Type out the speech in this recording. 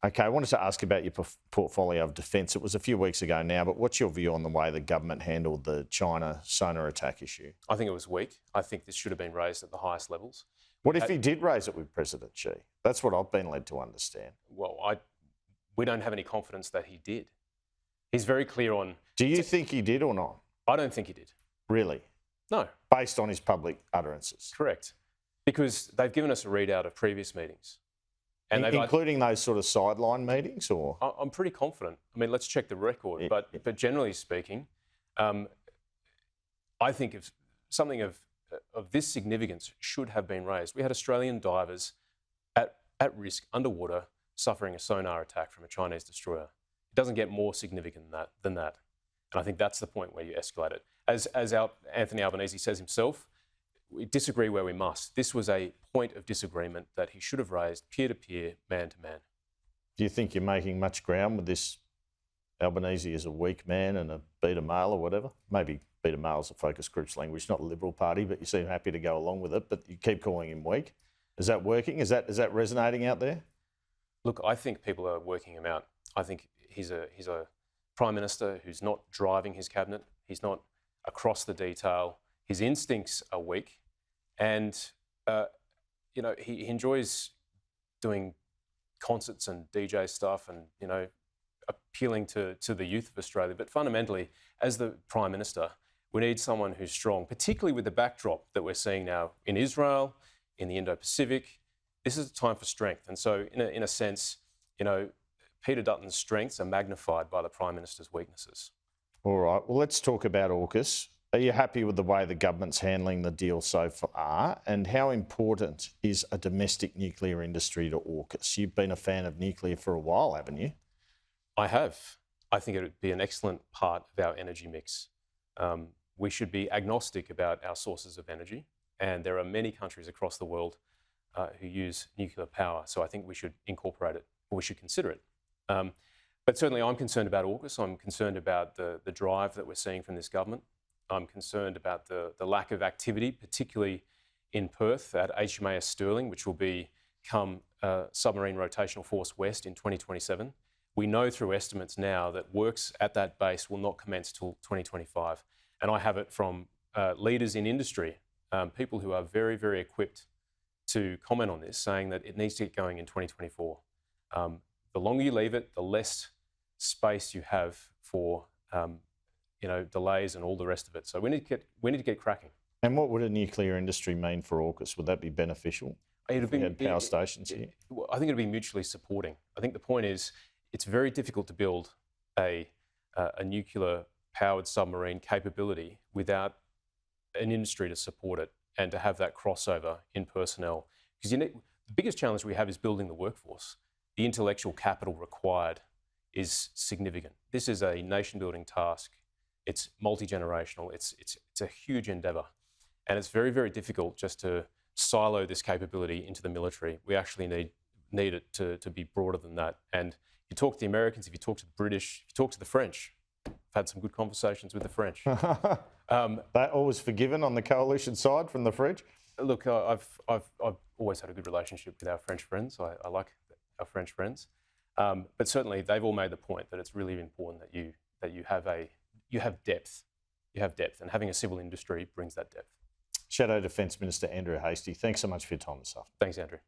Okay, I wanted to ask about your portfolio of defence. It was a few weeks ago now, but what's your view on the way the government handled the China sonar attack issue? I think it was weak. I think this should have been raised at the highest levels. What if he did raise it with President Xi? That's what I've been led to understand. Well, we don't have any confidence that he did. He's very clear on... Do you think he did or not? I don't think he did. Really? No. Based on his public utterances? Correct. Because they've given us a readout of previous meetings. And including those sort of sideline meetings, or? I'm pretty confident. I mean, let's check the record. Yeah. But generally speaking, I think if something of this significance should have been raised. We had Australian divers at risk underwater suffering a sonar attack from a Chinese destroyer. It doesn't get more significant than that. And I think that's the point where you escalate it. As Anthony Albanese says himself, we disagree where we must. This was a point of disagreement that he should have raised peer-to-peer, man-to-man. Do you think you're making much ground with this Albanese as a weak man and a beta male or whatever? Maybe beta male is a focus group's language, not a Liberal Party, but you seem happy to go along with it, but you keep calling him weak. Is that working? Is that resonating out there? Look, I think people are working him out. I think he's a Prime Minister who's not driving his cabinet. He's not across the detail. His instincts are weak, and he enjoys doing concerts and DJ stuff, and appealing to the youth of Australia. But fundamentally, as the Prime Minister, we need someone who's strong, particularly with the backdrop that we're seeing now in Israel, in the Indo-Pacific. This is a time for strength, and so in a sense, Peter Dutton's strengths are magnified by the Prime Minister's weaknesses. All right. Well, let's talk about AUKUS. Are you happy with the way the government's handling the deal so far? And how important is a domestic nuclear industry to AUKUS? You've been a fan of nuclear for a while, haven't you? I have. I think it would be an excellent part of our energy mix. We should be agnostic about our sources of energy, and there are many countries across the world who use nuclear power. So I think we should incorporate it, or we should consider it. But certainly I'm concerned about AUKUS. I'm concerned about the drive that we're seeing from this government. I'm concerned about the lack of activity, particularly in Perth at HMAS Stirling, which will become Submarine Rotational Force West in 2027. We know through estimates now that works at that base will not commence till 2025. And I have it from leaders in industry, people who are very, very equipped to comment on this, saying that it needs to get going in 2024. The longer you leave it, the less space you have for delays and all the rest of it. So we need to get cracking. And what would a nuclear industry mean for AUKUS? Would that be beneficial? If we had power stations here? I think it'd be mutually supporting. I think the point is it's very difficult to build a nuclear-powered submarine capability without an industry to support it and to have that crossover in personnel. Because the biggest challenge we have is building the workforce. The intellectual capital required is significant. This is a nation-building task. It's multi-generational. It's a huge endeavour. And it's very, very difficult just to silo this capability into the military. We actually need it to be broader than that. And if you talk to the Americans, if you talk to the British, if you talk to the French, I've had some good conversations with the French. That always forgiven on the coalition side from the French? Look, I've always had a good relationship with our French friends. I like our French friends. But certainly they've all made the point that it's really important that you have depth. You have depth, and having a civil industry brings that depth. Shadow Defence Minister Andrew Hastie, thanks so much for your time this afternoon. Thanks, Andrew.